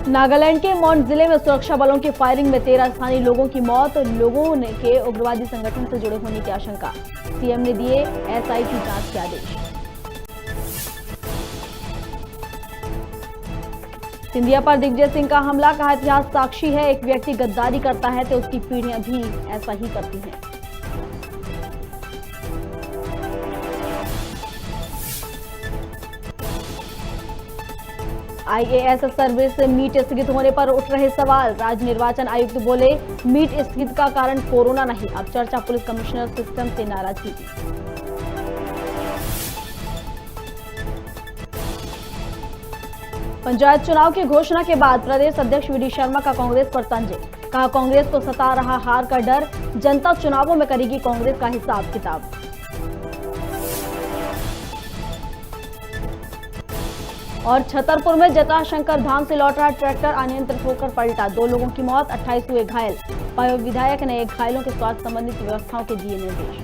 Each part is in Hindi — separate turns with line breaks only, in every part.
नागालैंड के मौंट जिले में सुरक्षा बलों की फायरिंग में 13 स्थानीय लोगों की मौत, लोगों ने के उग्रवादी संगठन से जुड़े होने की आशंका। सीएम ने दिए एसआईटी जांच के आदेश। सिंधिया पर दिग्विजय सिंह का हमला, कहा इतिहास साक्षी है, एक व्यक्ति गद्दारी करता है तो उसकी पीढ़ियां भी ऐसा ही करती हैं। आईएएस सर्विस मीट स्थगित होने पर उठ रहे सवाल, राज्य निर्वाचन आयुक्त बोले मीट स्थगित का कारण कोरोना नहीं, अब चर्चा पुलिस कमिश्नर सिस्टम से नाराजगी की। पंचायत चुनाव की घोषणा के बाद प्रदेश अध्यक्ष वी डी शर्मा का कांग्रेस पर तंज, कहा कांग्रेस को सता रहा हार का डर, जनता चुनावों में करेगी कांग्रेस का हिसाब किताब। और छतरपुर में जटाशंकर धाम से लौट रहा ट्रैक्टर अनियंत्रित होकर पलटा, 2 लोगों की मौत, 28 हुए घायल। विधायक ने घायलों के स्वास्थ्य संबंधित व्यवस्थाओं के दिए निर्देश।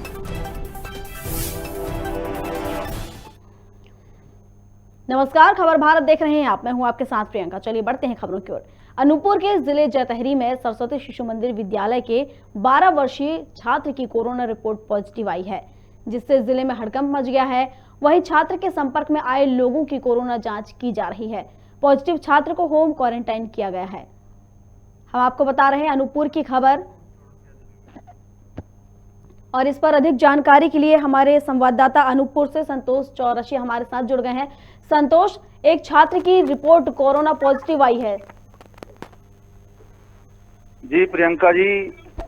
नमस्कार, खबर भारत देख रहे हैं आप, मैं हूं आपके साथ प्रियंका। चलिए बढ़ते हैं खबरों की ओर। अनूपपुर के जिले जैतहरी में सरस्वती शिशु मंदिर विद्यालय के 12 वर्षीय छात्र की कोरोना रिपोर्ट पॉजिटिव आई है, जिससे जिले में हड़कंप मच गया है। वहीं छात्र के संपर्क में आए लोगों की कोरोना जांच की जा रही है। पॉजिटिव छात्र को होम क्वारंटाइन किया गया है। हम आपको बता रहे हैं अनूपपुर की खबर, और इस पर अधिक जानकारी के लिए हमारे संवाददाता अनूपपुर से संतोष चौरसिया हमारे साथ जुड़ गए हैं। संतोष, एक छात्र की रिपोर्ट कोरोना पॉजिटिव आई है।
जी प्रियंका जी,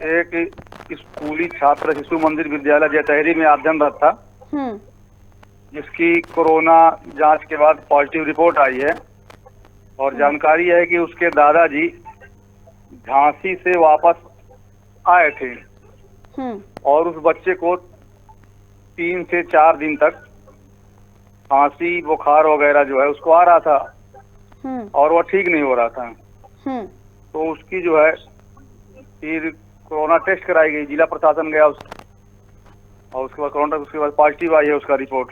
एक स्कूली छात्र शिशु मंदिर विद्यालय जैतहरी में अध्ययनरत था, जिसकी कोरोना जांच के बाद पॉजिटिव रिपोर्ट आई है। और जानकारी है कि उसके दादाजी झांसी से वापस आए थे और उस बच्चे को 3 से 4 दिन तक खांसी बुखार वगैरह जो है उसको आ रहा था और वह ठीक नहीं हो रहा था। तो उसकी जो है फिर कोरोना टेस्ट कराई गई, जिला प्रशासन गया और उसके बाद कोरोना उसके बाद पॉजिटिव आई है उसका रिपोर्ट।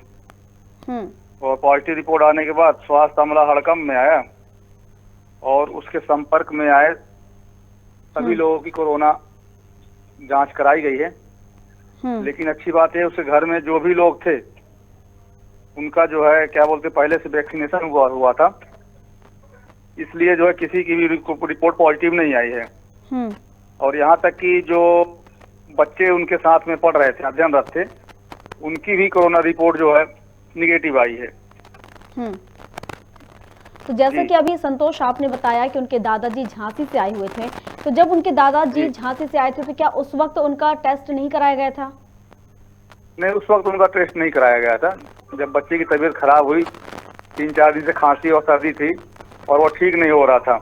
और पॉजिटिव रिपोर्ट आने के बाद स्वास्थ्य अमला हड़कंप में आया और उसके संपर्क में आए सभी लोगों की कोरोना जांच कराई गई है। लेकिन अच्छी बात है उसके घर में जो भी लोग थे उनका जो है क्या बोलते पहले से वैक्सीनेशन हुआ था, इसलिए जो है किसी की भी रिपोर्ट पॉजिटिव नहीं आई है। और यहाँ तक कि जो बच्चे उनके साथ में पढ़ रहे थे, अध्ययनरत थे, उनकी भी कोरोना रिपोर्ट जो है निगेटिव आई है।
तो जैसे कि अभी संतोष आपने बताया कि उनके दादाजी झांसी से आए हुए थे, तो जब उनके दादाजी झांसी से आए थे तो क्या उस वक्त उनका टेस्ट नहीं कराया गया था?
नहीं, उस वक्त उनका टेस्ट नहीं कराया गया था। जब बच्चे की तबीयत खराब हुई, 3-4 दिन से खांसी और सर्दी थी और वो ठीक नहीं हो रहा था,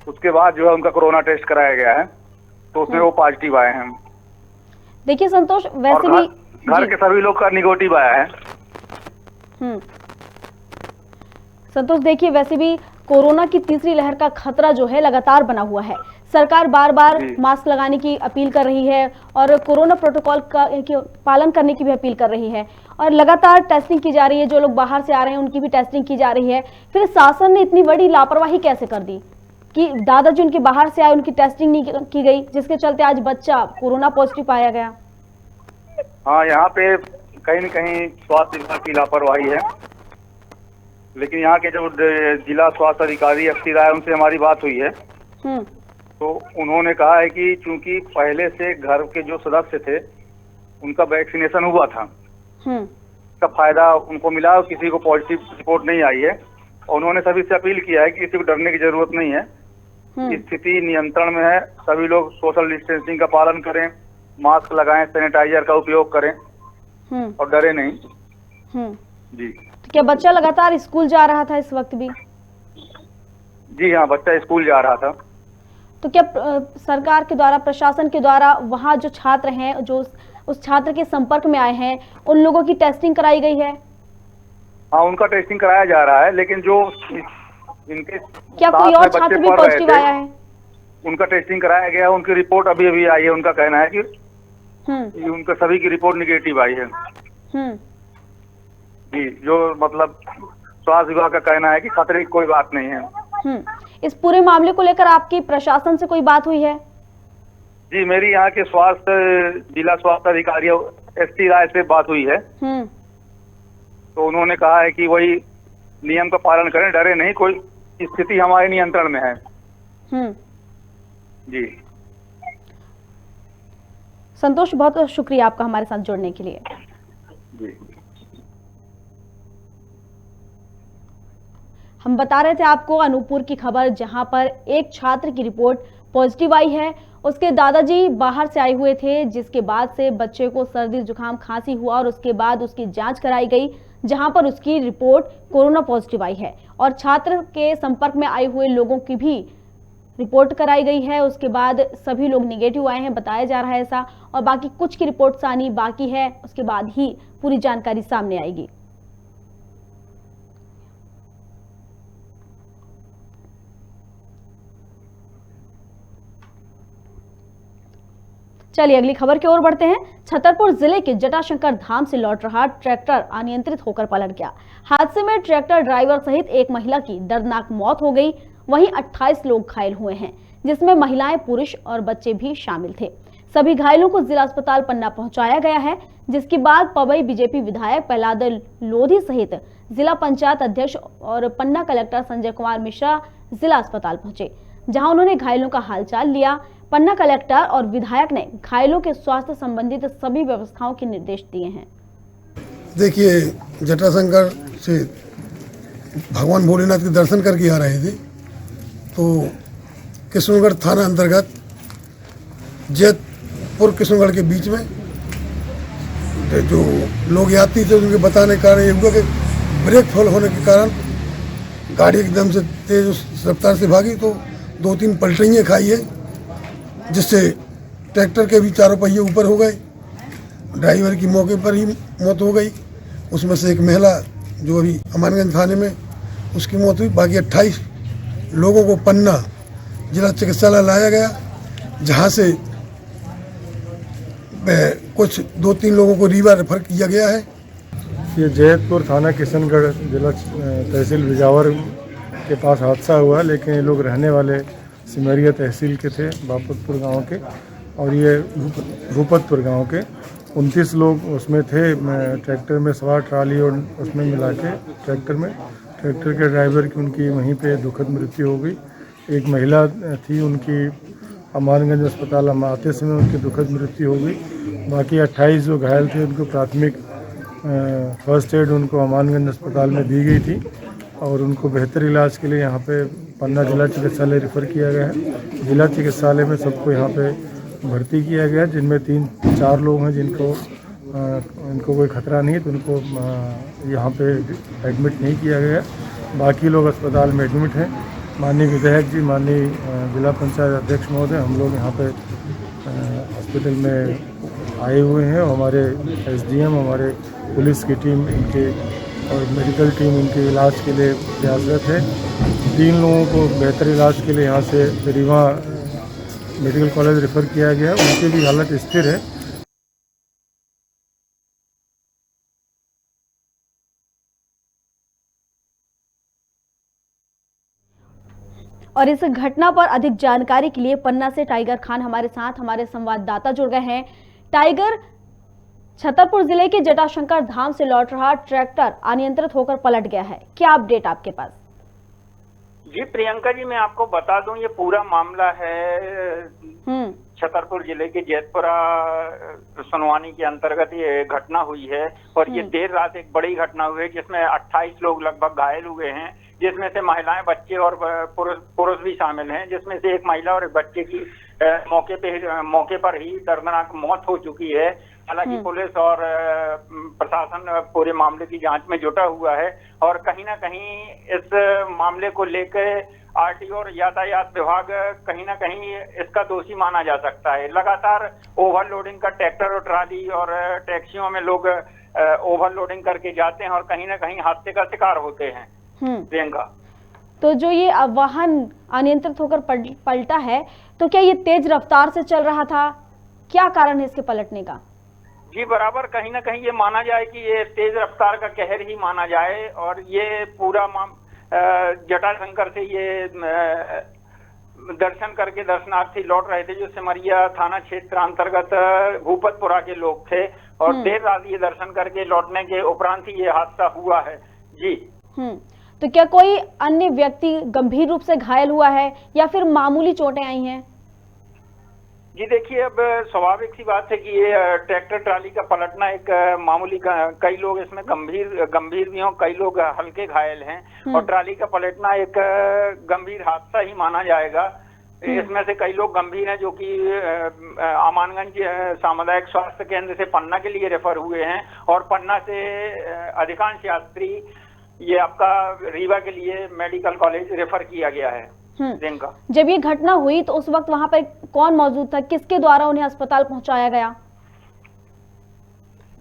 उसके बाद जो है उनका कोरोना टेस्ट कराया गया है, तो उसमें वो पॉजिटिव आए हैं।
देखिए संतोष, वैसे भी
घर के सभी लोग का निगेटिव आया है।
संतोष देखिए, वैसे भी कोरोना की तीसरी लहर का खतरा जो है लगातार बना हुआ है। सरकार बार बार मास्क लगाने की अपील कर रही है और कोरोना प्रोटोकॉल का पालन करने की भी अपील कर रही है, और लगातार टेस्टिंग की जा रही है। जो लोग बाहर से आ रहे हैं उनकी भी टेस्टिंग की जा रही है। फिर शासन ने इतनी बड़ी लापरवाही कैसे कर दी कि दादाजी उनके बाहर से आए, उनकी टेस्टिंग नहीं की गई, जिसके चलते आज बच्चा कोरोना पॉजिटिव पाया गया?
हाँ, यहाँ पे कहीं न कहीं स्वास्थ्य विभाग की लापरवाही है। लेकिन यहाँ के जो जिला स्वास्थ्य अधिकारी एफसी राय, उनसे हमारी बात हुई है, तो उन्होंने कहा है कि चूंकि पहले से घर के जो सदस्य थे उनका वैक्सीनेशन हुआ था, का फायदा उनको मिला और किसी को पॉजिटिव रिपोर्ट नहीं आई है। और उन्होंने सभी से अपील किया है कि किसी को डरने की जरूरत नहीं है, स्थिति नियंत्रण में है, सभी लोग सोशल डिस्टेंसिंग का पालन करें, मास्क लगाएं, सैनिटाइजर का उपयोग करें और डरे नहीं। जी,
तो क्या बच्चा लगातार स्कूल जा रहा था इस वक्त भी?
जी हाँ, बच्चा स्कूल जा रहा था।
तो क्या सरकार के द्वारा, प्रशासन के द्वारा वहाँ जो छात्र हैं, जो उस छात्र के संपर्क में आए हैं, उन लोगों की टेस्टिंग कराई गई है?
हाँ, उनका टेस्टिंग कराया जा रहा है, लेकिन जो इनके
क्या कोई और छात्र भी पॉजिटिव आया है?
उनका टेस्टिंग कराया गया, उनकी रिपोर्ट अभी अभी आई है। उनका कहना है कि उनका सभी की रिपोर्ट निगेटिव आई है। जी, जो मतलब स्वास्थ्य विभाग का कहना है कि खतरे की कोई बात नहीं है।
इस पूरे मामले को लेकर आपकी प्रशासन से कोई बात हुई है?
जी, मेरी यहाँ के जिला स्वास्थ्य अधिकारी एसटी राय से बात हुई है। तो उन्होंने कहा है कि वही नियम का पालन करें, डरे नहीं, कोई स्थिति हमारे नियंत्रण में है। जी
संतोष, बहुत शुक्रिया आपका हमारे साथ जुड़ने के लिए।
जी
हम बता रहे थे आपको अनूपपुर की खबर, जहां पर एक छात्र की रिपोर्ट पॉजिटिव आई है। उसके दादाजी बाहर से आए हुए थे, जिसके बाद से बच्चे को सर्दी जुकाम खांसी हुआ और उसके बाद उसकी जांच कराई गई, जहां पर उसकी रिपोर्ट कोरोना पॉजिटिव आई है। और छात्र के संपर्क में आए हुए लोगों की भी रिपोर्ट कराई गई है। उसके बाद सभी लोग निगेटिव आए हैं, बताया जा रहा है ऐसा, और बाकी कुछ की रिपोर्ट्स आनी बाकी है। उसके बाद ही पूरी जानकारी सामने आएगी। चलिए अगली खबर की ओर बढ़ते हैं। छतरपुर जिले के जटाशंकर धाम से लौट रहा ट्रैक्टर अनियंत्रित होकर पलट गया। हादसे में ट्रैक्टर ड्राइवर सहित एक महिला की दर्दनाक मौत हो गई। वहीं 28 लोग घायल हुए हैं, जिसमें महिलाएं, पुरुष और बच्चे भी शामिल थे। सभी घायलों को जिला अस्पताल पन्ना पहुंचाया गया है, जिसके बाद पवई बीजेपी विधायक प्रहलाद लोधी सहित जिला पंचायत अध्यक्ष और पन्ना कलेक्टर संजय कुमार मिश्रा जिला अस्पताल पहुंचे, जहां उन्होंने घायलों का हालचाल लिया। पन्ना कलेक्टर और विधायक ने घायलों के स्वास्थ्य संबंधित सभी व्यवस्थाओं के निर्देश दिए हैं।
देखिए, जटाशंकर से भगवान भोलेनाथ के दर्शन करके आ रहे थे, तो किशनगढ़ थाना अंतर्गत जैतपुर किशनगढ़ के बीच में जो लोग यात्री थे, उनके बताने के कारण ये हुआ कि ब्रेक फेल होने के कारण गाड़ी एकदम से तेज रफ्तार से भागी, तो 2-3 पलटियाँ खाई है, जिससे ट्रैक्टर के भी चारों पहिए ऊपर हो गए। ड्राइवर की मौके पर ही मौत हो गई। उसमें से एक महिला जो अभी अमानगंज थाने में उसकी मौत हुई। बाकी 28 लोगों को पन्ना जिला चिकित्सालय लाया गया, जहां से कुछ 2-3 लोगों को रीवा रेफर किया गया है।
ये जैतपुर थाना किशनगढ़ जिला तहसील बिजावर के पास हादसा हुआ, लेकिन ये लोग रहने वाले सिमरिया तहसील के थे, बापतपुर गांव के, और ये भूपतपुर गांव के। 29 लोग उसमें थे, ट्रैक्टर में सवार, ट्राली और उसमें मिला के ट्रैक्टर के ड्राइवर की उनकी वहीं पे दुखद मृत्यु हो गई। एक महिला थी, उनकी अमानगंज अस्पताल आते समय उनकी दुखद मृत्यु हो गई। बाकी 28 जो घायल थे उनको प्राथमिक फर्स्ट एड उनको अमानगंज अस्पताल में दी गई थी, और उनको बेहतर इलाज के लिए यहाँ पे पन्ना जिला चिकित्सालय रेफ़र किया गया है। जिला चिकित्सालय में सबको यहाँ पे भर्ती किया गया, जिनमें 3-4 लोग हैं इनको कोई खतरा नहीं है, तो उनको यहाँ पे एडमिट नहीं किया गया। बाकी लोग अस्पताल में एडमिट हैं। माननीय विधायक जी, माननीय जिला पंचायत अध्यक्ष महोदय, हम लोग यहाँ पे हॉस्पिटल में आए हुए हैं। हमारे SDM, हमारे पुलिस की टीम इनके और मेडिकल टीम इनके इलाज के लिए प्रयासरत है। 3 लोगों को बेहतर इलाज के लिए यहाँ से रीवा मेडिकल कॉलेज रेफ़र किया गया, उनकी भी हालत स्थिर है।
और इस घटना पर अधिक जानकारी के लिए पन्ना से टाइगर खान हमारे साथ, हमारे संवाददाता जुड़ गए हैं। टाइगर, छतरपुर जिले के जटाशंकर धाम से लौट रहा ट्रैक्टर अनियंत्रित होकर पलट गया है, क्या अपडेट आपके पास?
जी प्रियंका जी, मैं आपको बता दूं, ये पूरा मामला है छतरपुर जिले के जैतपुरा सुनवानी के अंतर्गत ये घटना हुई है। और ये देर रात एक बड़ी घटना हुई है, जिसमें 28 लोग लगभग घायल हुए हैं, जिसमें से महिलाएं, बच्चे और पुरुष भी शामिल हैं, जिसमें से एक महिला और एक बच्चे की मौके पर ही दर्दनाक मौत हो चुकी है। हालांकि पुलिस और प्रशासन पूरे मामले की जांच में जुटा हुआ है, और कहीं ना कहीं इस मामले को लेकर RTO और यातायात विभाग कहीं ना कहीं इसका दोषी माना जा सकता है। लगातार ओवरलोडिंग का ट्रैक्टर और ट्राली और टैक्सियों में लोग ओवरलोडिंग करके जाते हैं और कहीं ना कहीं हादसे का शिकार होते हैं। प्रियंका,
तो जो ये वाहन अनियंत्रित होकर पलटा है, तो क्या ये तेज रफ्तार से चल रहा था? क्या कारण है इसके पलटने का?
जी बराबर, कहीं ना कहीं ये माना जाए कि ये तेज रफ्तार का कहर ही माना जाए, और ये पूरा जटाशंकर से ये दर्शन करके दर्शनार्थी लौट रहे थे, जो सिमरिया थाना क्षेत्र अंतर्गत भूपतपुरा के लोग थे, और देर रात ये दर्शन करके लौटने के उपरांत ही ये हादसा हुआ है। जी।
तो क्या कोई अन्य व्यक्ति गंभीर रूप से घायल हुआ है या फिर मामूली चोटें आई हैं?
जी देखिए, अब स्वाभाविक सी बात है कि ये ट्रैक्टर ट्राली का पलटना एक मामूली कई लोग इसमें गंभीर भी हों, कई लोग हल्के घायल हैं, और ट्राली का पलटना एक गंभीर हादसा ही माना जाएगा। इसमें से कई लोग गंभीर हैं, जो कि अमानगंज सामुदायिक स्वास्थ्य केंद्र से पन्ना के लिए रेफर हुए हैं, और पन्ना से अधिकांश यात्री ये आपका रीवा के लिए मेडिकल कॉलेज रेफर किया गया है।
जब ये घटना हुई तो उस वक्त वहां पर कौन मौजूद था, किसके द्वारा उन्हें अस्पताल पहुंचाया गया?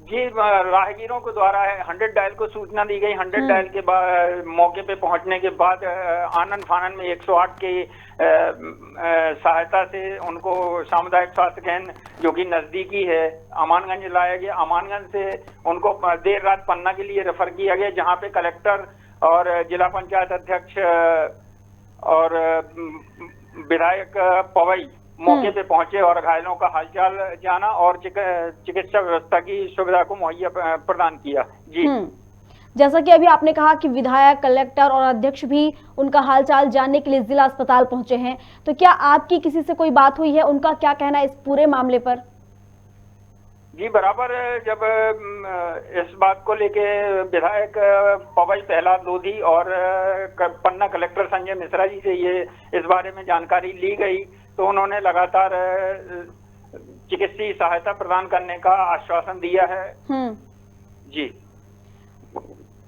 जी, राहगीरों के द्वारा 100 डायल को सूचना दी गई। 100 डायल के बाद मौके पे पहुंचने के बाद आनन फानन में 108 की सहायता से उनको सामुदायिक स्वास्थ्य केंद्र, जो कि नजदीकी है, अमानगंज लाया गया। अमानगंज से उनको देर रात पन्ना के लिए रेफर किया गया, जहां पे कलेक्टर और जिला पंचायत अध्यक्ष और विधायक पवई मौके पे पहुंचे और घायलों का हालचाल जाना और चिकित्सा व्यवस्था की सुविधा को मुहैया प्रदान किया। जी।
जैसा कि अभी आपने कहा कि विधायक, कलेक्टर और अध्यक्ष भी उनका हालचाल जानने के लिए जिला अस्पताल पहुंचे हैं, तो क्या आपकी किसी से कोई बात हुई है? उनका क्या कहना है इस पूरे मामले पर?
जी, बराबर जब इस बात को लेके विधायक पवई प्रहलाद लोधी और पन्ना कलेक्टर संजय मिश्रा जी से ये इस बारे में जानकारी ली गई, तो उन्होंने लगातार चिकित्सीय सहायता प्रदान करने का आश्वासन दिया है।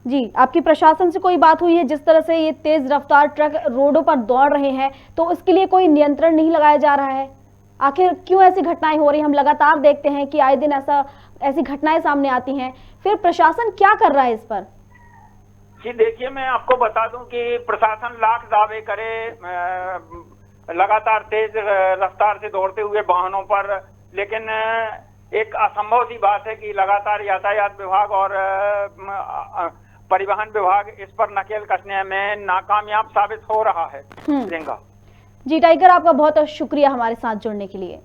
जी, आपकी प्रशासन से कोई बात हुई है? जिस तरह से ये तेज रफ्तार ट्रक रोडों पर दौड़ रहे हैं, तो इसके लिए कोई नियंत्रण नहीं लगाया जा रहा है? आखिर क्यों ऐसी घटनाएं हो रही? हम लगातार देखते हैं कि आए दिन ऐसी घटनाएं सामने आती हैं, फिर प्रशासन क्या कर रहा है इस पर?
जी देखिए, मैं आपको बता दूं कि प्रशासन लाख दावे करे लगातार तेज रफ्तार से दौड़ते हुए वाहनों पर, लेकिन एक असंभव सी बात है कि लगातार यातायात विभाग और परिवहन विभाग इस पर नकेल कसने में नाकामयाब साबित हो रहा है।
जी टाइगर, आपका बहुत शुक्रिया हमारे साथ जुड़ने के लिए।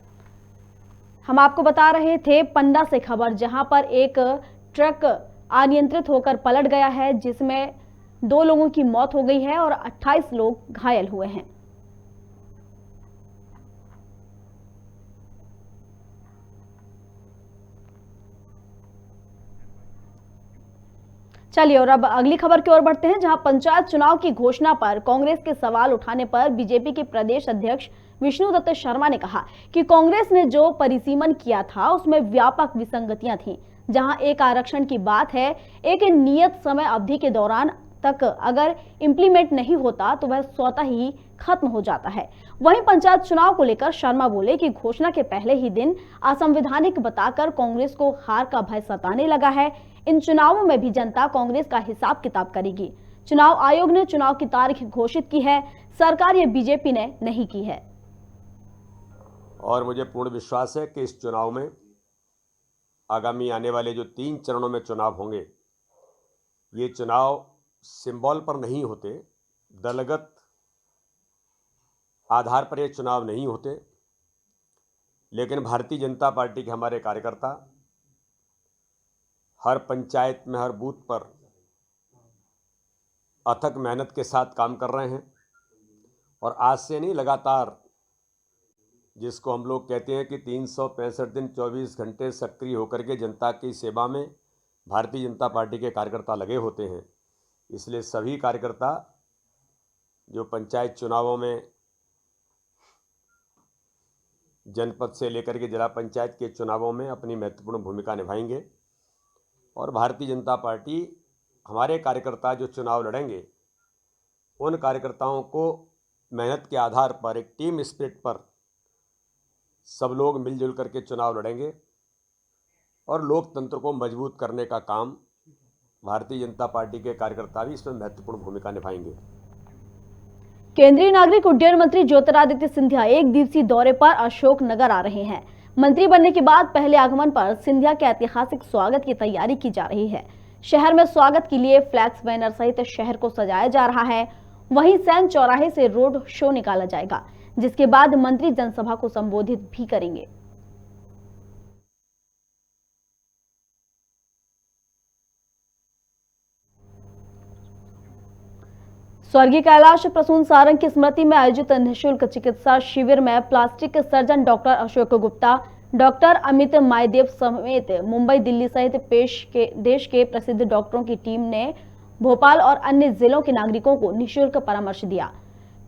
हम आपको बता रहे थे पन्ना से खबर, जहां पर एक ट्रक अनियंत्रित होकर पलट गया है, जिसमें 2 लोगों की मौत हो गई है और 28 लोग घायल हुए हैं। चलिए और अब अगली खबर की ओर बढ़ते हैं, जहां पंचायत चुनाव की घोषणा पर कांग्रेस के सवाल उठाने पर बीजेपी के प्रदेश अध्यक्ष विष्णुदत्त शर्मा ने कहा कि कांग्रेस ने जो परिसीमन किया था उसमें व्यापक विसंगतियां थीं। जहां एक आरक्षण की बात है, एक नियत समय अवधि के दौरान तक अगर इम्प्लीमेंट नहीं होता तो वह स्वतः ही खत्म हो जाता है। वहीं पंचायत चुनाव को लेकर शर्मा बोले कि घोषणा के पहले ही दिन असंवैधानिक बताकर कांग्रेस को हार का भय सताने लगा है। इन चुनावों में भी जनता कांग्रेस का हिसाब किताब करेगी। चुनाव आयोग ने चुनाव की तारीख घोषित की है, सरकार ये बीजेपी ने नहीं की है।
और मुझे पूर्ण विश्वास है कि इस चुनाव में आगामी आने वाले जो 3 चरणों में चुनाव होंगे, ये चुनाव सिंबल पर नहीं होते, दलगत आधार पर ये चुनाव नहीं होते, लेकिन भारतीय जनता पार्टी के हमारे कार्यकर्ता हर पंचायत में, हर बूथ पर अथक मेहनत के साथ काम कर रहे हैं। और आज से नहीं, लगातार, जिसको हम लोग कहते हैं कि 365 दिन 24 घंटे सक्रिय होकर के जनता की सेवा में भारतीय जनता पार्टी के कार्यकर्ता लगे होते हैं। इसलिए सभी कार्यकर्ता जो पंचायत चुनावों में जनपद से लेकर के जिला पंचायत के चुनावों में अपनी महत्वपूर्ण भूमिका निभाएंगे। और भारतीय जनता पार्टी, हमारे कार्यकर्ता जो चुनाव लड़ेंगे, उन कार्यकर्ताओं को मेहनत के आधार पर, एक टीम स्पिरिट पर सब लोग मिलजुल करके चुनाव लड़ेंगे और लोकतंत्र को मजबूत करने का काम भारतीय जनता पार्टी के कार्यकर्ता भी इसमें महत्वपूर्ण भूमिका निभाएंगे।
केंद्रीय नागरिक उड्डयन मंत्री ज्योतिरादित्य सिंधिया 1 दिवसीय दौरे पर अशोकनगर आ रहे हैं। मंत्री बनने के बाद पहले आगमन पर सिंधिया के ऐतिहासिक स्वागत की तैयारी की जा रही है। शहर में स्वागत के लिए फ्लैक्स बैनर सहित शहर को सजाया जा रहा है। वहीं सैन चौराहे से रोड शो निकाला जाएगा, जिसके बाद मंत्री जनसभा को संबोधित भी करेंगे। स्वर्गीय कैलाश प्रसून सारंग की स्मृति में आयोजित निःशुल्क चिकित्सा शिविर में plastic surgeon doctor Ashok Gupta, doctor Amit Maydev समेत मुंबई, दिल्ली सहित देश के प्रसिद्ध डॉक्टरों की टीम ने भोपाल और अन्य जिलों के नागरिकों को निःशुल्क परामर्श दिया।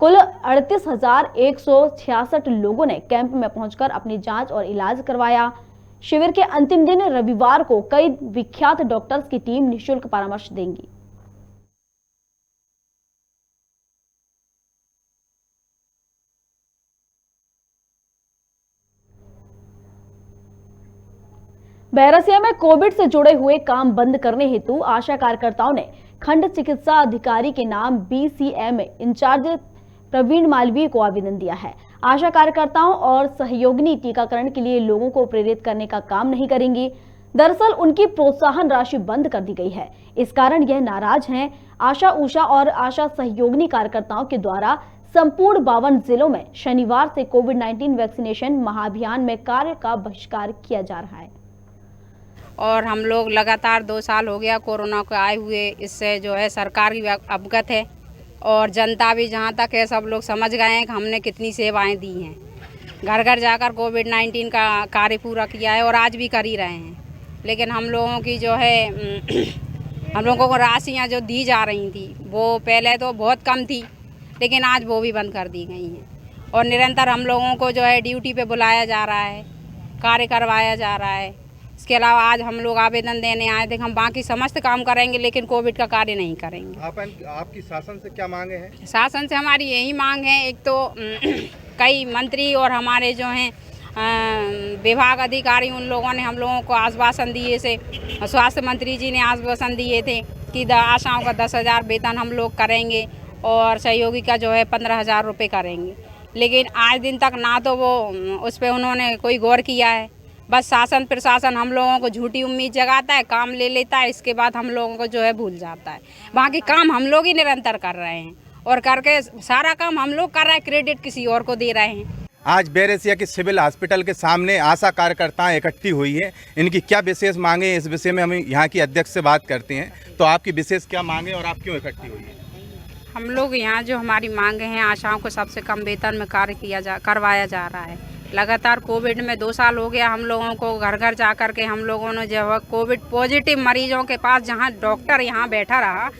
कुल 38,166 लोगों ने कैंप में पहुंचकर अपनी जांच और इलाज करवाया। शिविर के अंतिम दिन रविवार को कई विख्यात डॉक्टर्स की टीम निःशुल्क परामर्श देंगी। बैरसिया में कोविड से जुड़े हुए काम बंद करने हेतु आशा कार्यकर्ताओं ने खंड चिकित्सा अधिकारी के नाम BCM इंचार्ज प्रवीण मालवीय को आवेदन दिया है। आशा कार्यकर्ताओं और सहयोगिनी टीकाकरण के लिए लोगों को प्रेरित करने का काम नहीं करेंगी। दरअसल उनकी प्रोत्साहन राशि बंद कर दी गई है। इस कारण यह नाराज हैं। आशा उषा और आशा सहयोगिनी कार्यकर्ताओं के द्वारा संपूर्ण 52 जिलों में शनिवार से कोविड-19 वैक्सीनेशन महाअभियान में कार्य का बहिष्कार किया जा रहा है।
और हम लोग लगातार 2 साल हो गया कोरोना को आए हुए, इससे जो है सरकार भी अवगत है और जनता भी, जहाँ तक है सब लोग समझ गए हैं कि हमने कितनी सेवाएं दी हैं। घर घर जाकर कोविड-19 का कार्य पूरा किया है और आज भी कर ही रहे हैं। लेकिन हम लोगों की जो है हम लोगों को राशियाँ जो दी जा रही थी वो पहले तो बहुत कम थी, लेकिन आज वो भी बंद कर दी गई हैं। और निरंतर हम लोगों को जो है ड्यूटी पे बुलाया जा रहा है, कार्य करवाया जा रहा है। इसके अलावा आज हम लोग आवेदन देने आए थे, हम बाकी समस्त काम करेंगे लेकिन कोविड का कार्य नहीं करेंगे।
आपकी शासन से क्या मांगे हैं?
शासन से हमारी यही मांग है, एक तो कई मंत्री और हमारे जो हैं विभाग अधिकारी, उन लोगों ने हम लोगों को आश्वासन दिए से, स्वास्थ्य मंत्री जी ने आश्वासन दिए थे कि आशाओं का 10,000 वेतन हम लोग करेंगे और सहयोगी का जो है 15,000 रुपये करेंगे। लेकिन आज दिन तक ना तो वो उस पर उन्होंने कोई गौर किया है। बस शासन प्रशासन हम लोगों को झूठी उम्मीद जगाता है, काम ले लेता है, इसके बाद हम लोगों को जो है भूल जाता है। बाकी काम हम लोग ही निरंतर कर रहे हैं और करके सारा काम हम लोग कर रहे हैं, क्रेडिट किसी और को दे रहे हैं।
आज बैरसिया के सिविल हॉस्पिटल के सामने आशा कार्यकर्ताएं इकट्ठी हुई है। इनकी क्या विशेष मांगे हैं, इस विषय में हम यहाँ की अध्यक्ष से बात करते हैं। तो आपकी विशेष क्या मांगे और आप क्यों इकट्ठी हुई है?
हम लोग यहाँ जो हमारी मांगे हैं, आशाओं को सबसे कम वेतन में कार्य करवाया जा रहा है। लगातार कोविड में 2 साल हो गया हम लोगों को घर घर जा कर के हम लोगों ने जो है कोविड पॉजिटिव मरीजों के पास, जहाँ डॉक्टर यहाँ बैठा रहा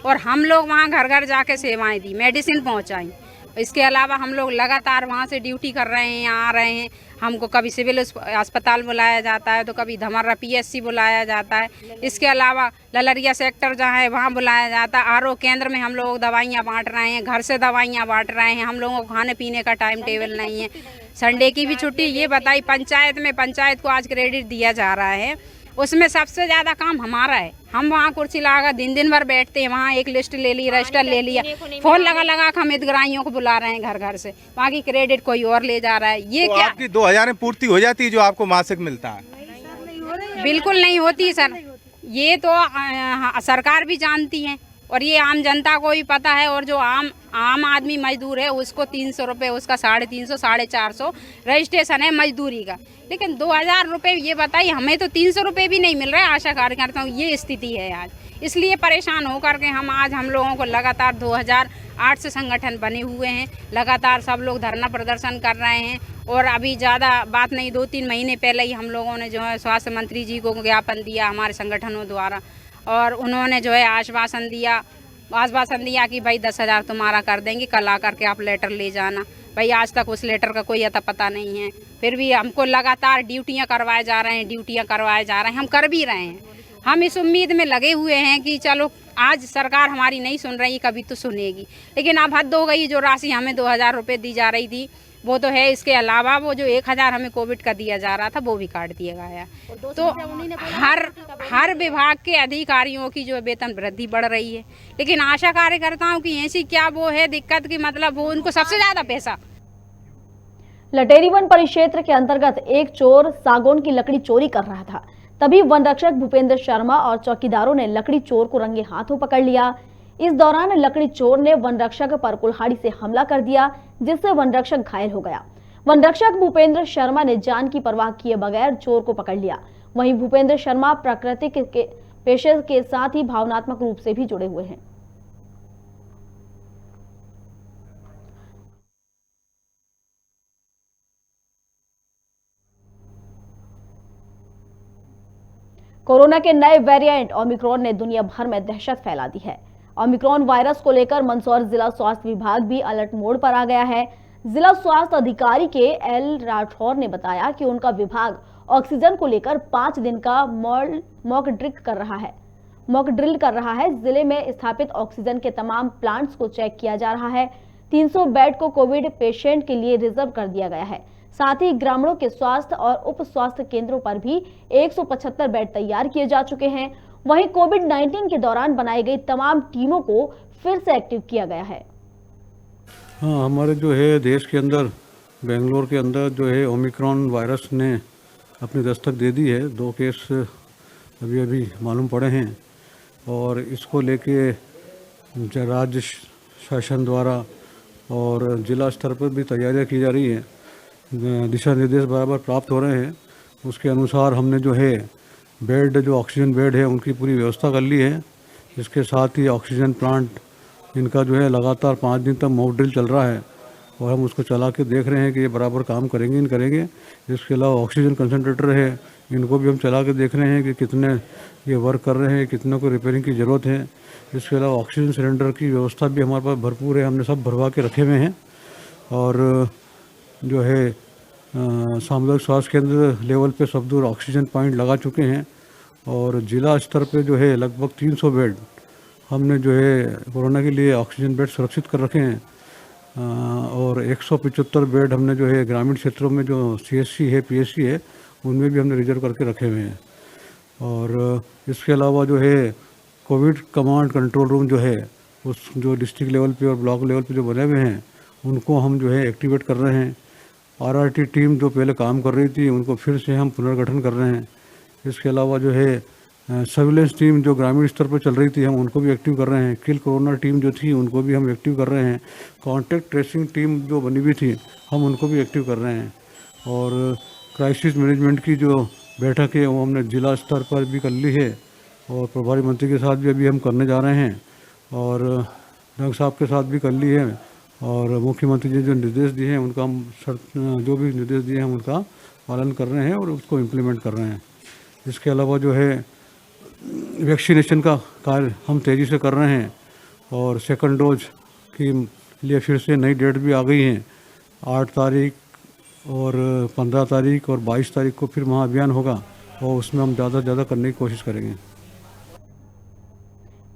और हम लोग वहाँ घर घर जाके सेवाएं दी, मेडिसिन पहुँचाई। इसके अलावा हम लोग लगातार वहाँ से ड्यूटी कर रहे हैं, यहाँ आ रहे हैं। हमको कभी सिविल अस्पताल बुलाया जाता है तो कभी धमर्रा PSC बुलाया जाता है। इसके अलावा ललरिया सेक्टर जहाँ है वहाँ बुलाया जाता है। RO केंद्र में हम लोग दवाइयाँ बांट रहे हैं, घर से दवाइयाँ बांट रहे हैं। हम लोगों को खाने पीने का टाइम टेबल नहीं है, संडे की भी छुट्टी। ये बताइए, पंचायत को आज क्रेडिट दिया जा रहा है, उसमें सबसे ज़्यादा काम हमारा है। हम वहाँ कुर्सी लगा दिन भर बैठते हैं, वहाँ एक लिस्ट ले ली, रजिस्टर ले लिया, फोन लगा हम हितग्राहियों को बुला रहे हैं घर घर से, बाकी क्रेडिट कोई और ले जा रहा है। ये
तो
क्या
आपकी 2,000 में पूर्ति हो जाती है जो आपको मासिक मिलता है?
बिल्कुल नहीं होती सर, ये तो सरकार भी जानती है और ये आम जनता को भी पता है। और जो आम आदमी मजदूर है उसको 300 रुपये, उसका 350, 450 रजिस्ट्रेशन है मजदूरी का। लेकिन 2,000 रुपये, ये बताइए, हमें तो 300 रुपये भी नहीं मिल रहा है आशा कार्यकर्ताओं। ये स्थिति है आज, इसलिए परेशान होकर के हम लोगों को लगातार 2008 से संगठन बने हुए हैं। लगातार सब लोग धरना प्रदर्शन कर रहे हैं और अभी ज़्यादा बात नहीं, 2-3 महीने पहले ही हम लोगों ने जो है स्वास्थ्य मंत्री जी को ज्ञापन दिया हमारे संगठनों द्वारा, और उन्होंने जो है आश्वासन दिया कि भाई 10,000 तुम्हारा कर देंगे, कल आकर के आप लेटर ले जाना। भाई आज तक उस लेटर का कोई अता पता नहीं है। फिर भी हमको लगातार ड्यूटियां करवाए जा रहे हैं, हम कर भी रहे हैं। हम इस उम्मीद में लगे हुए हैं कि चलो आज सरकार हमारी नहीं सुन रही, कभी तो सुनेगी। लेकिन अब हद हो गई, जो राशि हमें 2,000 रुपये दी जा रही थी वो तो है, इसके अलावा वो जो 1,000 हमें कोविड का दिया जा रहा था वो भी काट दिया गया। तो हर विभाग के अधिकारियों की जो वेतन वृद्धि बढ़ रही है, लेकिन आशा कार्यकर्ताओं की ऐसी क्या वो है दिक्कत की, मतलब वो उनको सबसे ज्यादा पैसा।
लटेरी वन परिक्षेत्र के अंतर्गत एक चोर सागौन की लकड़ी चोरी कर रहा था, तभी वन रक्षक भूपेंद्र शर्मा और चौकीदारों ने लकड़ी चोर को रंगे हाथों पकड़ लिया। इस दौरान लकड़ी चोर ने वन रक्षक पर कुल्हाड़ी से हमला कर दिया, जिससे वन रक्षक घायल हो गया। वन रक्षक भूपेंद्र शर्मा ने जान की परवाह किए बगैर चोर को पकड़ लिया। वहीं भूपेंद्र शर्मा प्रकृति के पेशे के साथ ही भावनात्मक रूप से भी जुड़े हुए हैं। कोरोना के नए वेरिएंट ओमिक्रॉन ने दुनिया भर में दहशत फैला दी है। ओमिक्रॉन वायरस को लेकर मंदसौर जिला स्वास्थ्य विभाग भी अलर्ट मोड पर आ गया है। जिला स्वास्थ्य अधिकारी के एल राठौर ने बताया कि उनका विभाग ऑक्सीजन को लेकर 5 दिन का मॉक ड्रिल कर रहा है। जिले में स्थापित ऑक्सीजन के तमाम प्लांट्स को चेक किया जा रहा है। 300 बेड को कोविड पेशेंट के लिए रिजर्व कर दिया गया है। साथ ही ग्रामीणों के स्वास्थ्य और उप स्वास्थ्य केंद्रों पर भी 175 बेड तैयार किए जा चुके हैं। वहीं कोविड-19 के दौरान बनाई गई तमाम टीमों को फिर से एक्टिव किया गया है।
हाँ, हमारे जो है देश के अंदर, बेंगलोर के अंदर जो है ओमिक्रॉन वायरस ने अपनी दस्तक दे दी है। 2 केस अभी मालूम पड़े हैं और इसको लेके राज्य शासन द्वारा और जिला स्तर पर भी तैयारियां की जा रही है। दिशा निर्देश बराबर प्राप्त हो रहे हैं। उसके अनुसार हमने जो है बेड, जो ऑक्सीजन बेड है, उनकी पूरी व्यवस्था कर ली है। इसके साथ ही ऑक्सीजन प्लांट इनका जो है लगातार 5 दिन तक मॉक ड्रिल चल रहा है और हम उसको चला के देख रहे हैं कि ये बराबर काम करेंगे। इसके अलावा ऑक्सीजन कंसनट्रेटर है, इनको भी हम चला के देख रहे हैं कि कितने ये वर्क कर रहे हैं, कितनों को रिपेयरिंग की ज़रूरत है। इसके अलावा ऑक्सीजन सिलेंडर की व्यवस्था भी हमारे पास भरपूर है, हमने सब भरवा के रखे हुए हैं। और जो है सामुदायिक स्वास्थ्य केंद्र लेवल पे सब दूर ऑक्सीजन पॉइंट लगा चुके हैं और जिला स्तर पे जो है लगभग 300 बेड हमने जो है कोरोना के लिए ऑक्सीजन बेड सुरक्षित कर रखे हैं। और 175 बेड हमने जो है ग्रामीण क्षेत्रों में जो CSC है, PSC है, उनमें भी हमने रिजर्व करके रखे हुए हैं। और इसके अलावा जो है कोविड कमांड कंट्रोल रूम जो है, उस जो डिस्ट्रिक्ट लेवल पे और ब्लॉक लेवल पे जो बने हुए हैं, उनको हम जो है एक्टिवेट कर रहे हैं। RRT टीम जो पहले काम कर रही थी, उनको फिर से हम पुनर्गठन कर रहे हैं। इसके अलावा जो है सर्विलेंस टीम जो ग्रामीण स्तर पर चल रही थी, हम उनको भी एक्टिव कर रहे हैं। किल कोरोना टीम जो थी, उनको भी हम एक्टिव कर रहे हैं। कॉन्टैक्ट ट्रेसिंग टीम जो बनी हुई थी, हम उनको भी एक्टिव कर रहे हैं। और क्राइसिस मैनेजमेंट की जो बैठक है, वो हमने जिला स्तर पर भी कर ली है और प्रभारी मंत्री के साथ भी अभी हम करने जा रहे हैं और डॉक्टर साहब के साथ भी कर ली है। और मुख्यमंत्री जी जो निर्देश दिए हैं, उनका हम जो भी निर्देश दिए हैं, हम उनका पालन कर रहे हैं और उसको इम्प्लीमेंट कर रहे हैं। इसके अलावा जो है वैक्सीनेशन का कार्य हम तेज़ी से कर रहे हैं और सेकंड डोज के लिए फिर से नई डेट भी आ गई हैं। 8 तारीख और 15 तारीख और 22 तारीख को फिर महाअभियान होगा और उसमें हम ज़्यादा से ज़्यादा करने की कोशिश करेंगे।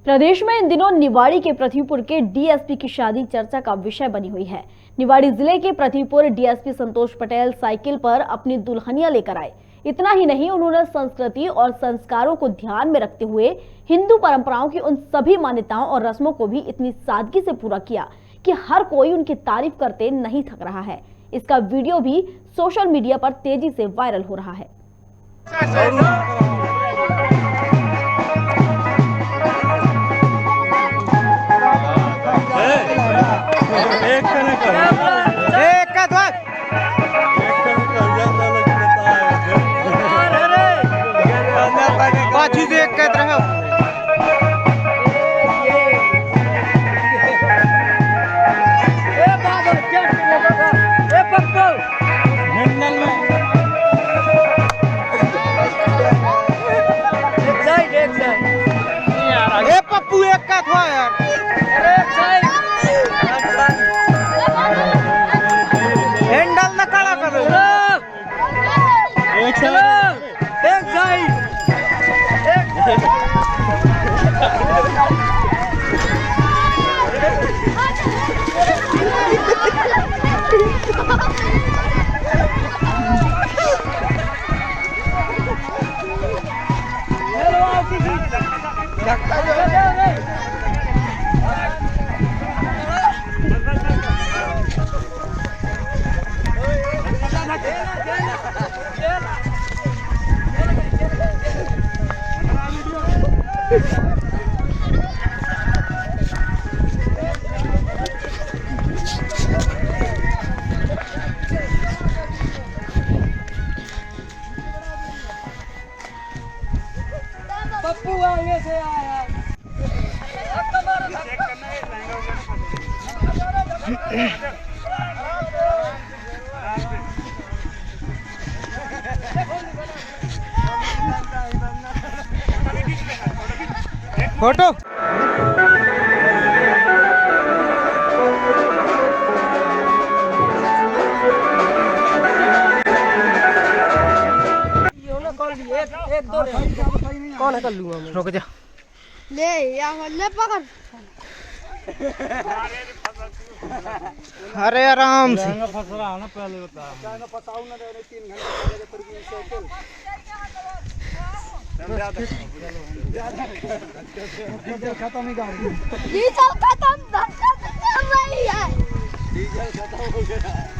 प्रदेश में इन दिनों निवाड़ी के पृथ्वीपुर के DSP की शादी चर्चा का विषय बनी हुई है। निवाड़ी जिले के पृथ्वीपुर DSP संतोष पटेल साइकिल पर अपनी दुल्हनियां लेकर आए। इतना ही नहीं, उन्होंने संस्कृति और संस्कारों को ध्यान में रखते हुए हिंदू परंपराओं की उन सभी मान्यताओं और रस्मों को भी इतनी सादगी से पूरा किया कि हर कोई उनकी तारीफ करते नहीं थक रहा है। इसका वीडियो भी सोशल मीडिया पर तेजी से वायरल हो रहा है।
पप्पू एक का था यार। फोटो कौन है कर लूंगा मैं। रुक जा ले पकड़। अरे आराम से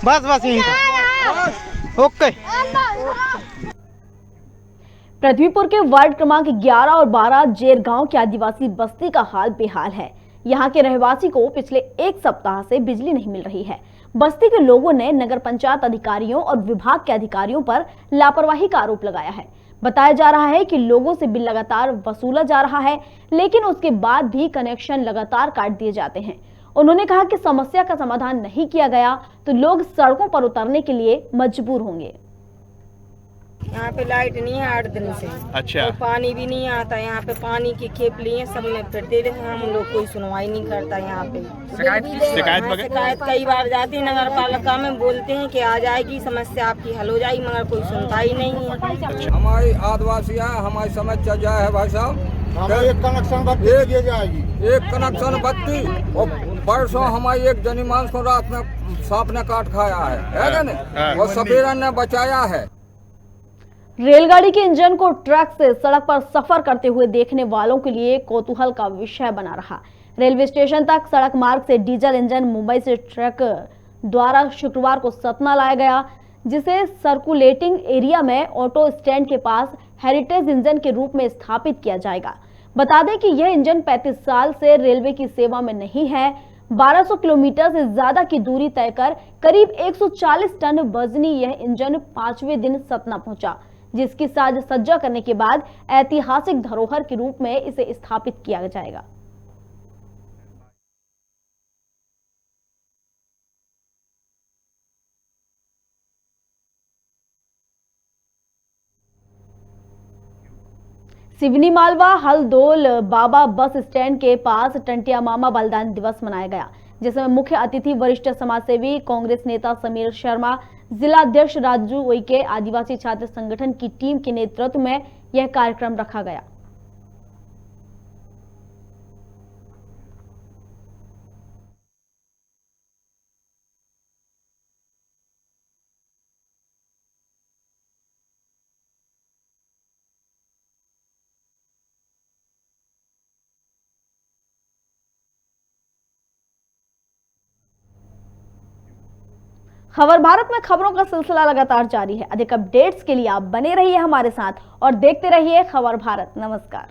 बस बस यहीं ओके।
पृथ्वीपुर के वार्ड क्रमांक 11 और 12 जेर गांव की आदिवासी बस्ती का हाल बेहाल है। यहां के रहवासी को पिछले एक सप्ताह से बिजली नहीं मिल रही है। बस्ती के लोगों ने नगर पंचायत अधिकारियों और विभाग के अधिकारियों पर लापरवाही का आरोप लगाया है। बताया जा रहा है कि लोगों से बिल लगातार वसूला जा रहा है, लेकिन उसके बाद भी कनेक्शन लगातार काट दिए जाते हैं। उन्होंने कहा कि समस्या का समाधान नहीं किया गया तो लोग सड़कों पर उतरने के लिए मजबूर होंगे।
यहाँ पे लाइट नहीं है 8 दिन से।
अच्छा।
तो पानी भी नहीं आता। यहाँ पे पानी की खेप लिए सब में फिरते रहे, हम लोग कोई सुनवाई नहीं करता। यहाँ पे शिकायत कई बार जाती है नगर पालिका में, बोलते हैं कि आ जाएगी समस्या आपकी हल हो जाएगी, मगर कोई सुनता ही नहीं है।
हमारी आदिवासी है, हमारी समस्या क्या है भाई साहब,
एक कनेक्शन बत्ती दी जाएगी,
एक कनेक्शन बत्ती। और परसों हमारी एक जनी मांस को रात में सांप ने काट खाया है क्या नहीं, और सपेरा ने बचाया है।
रेलगाड़ी के इंजन को ट्रक से सड़क पर सफर करते हुए देखने वालों के लिए कौतूहल का विषय बना रहा। रेलवे स्टेशन तक सड़क मार्ग से डीजल इंजन मुंबई से ट्रक द्वारा शुक्रवार को सतना लाया गया, जिसे सर्कुलेटिंग एरिया में ऑटो स्टैंड के पास हेरिटेज इंजन के रूप में स्थापित किया जाएगा। बता दें कि यह इंजन 35 साल से रेलवे की सेवा में नहीं है। 1200 किलोमीटर से ज्यादा की दूरी तय कर करीब 140 टन वजनी यह इंजन 5वें दिन सतना पहुंचा, जिसकी साज सज्जा करने के बाद ऐतिहासिक धरोहर के रूप में इसे स्थापित किया जाएगा। सिवनी मालवा हलदोल बाबा बस स्टैंड के पास टंटिया मामा बलिदान दिवस मनाया गया, जिसमें मुख्य अतिथि वरिष्ठ समाजसेवी कांग्रेस नेता समीर शर्मा, जिला अध्यक्ष राजू उइके, आदिवासी छात्र संगठन की टीम के नेतृत्व में यह कार्यक्रम रखा गया। खबर भारत में खबरों का सिलसिला लगातार जारी है। अधिक अपडेट्स के लिए आप बने रहिए हमारे साथ और देखते रहिए खबर भारत। नमस्कार।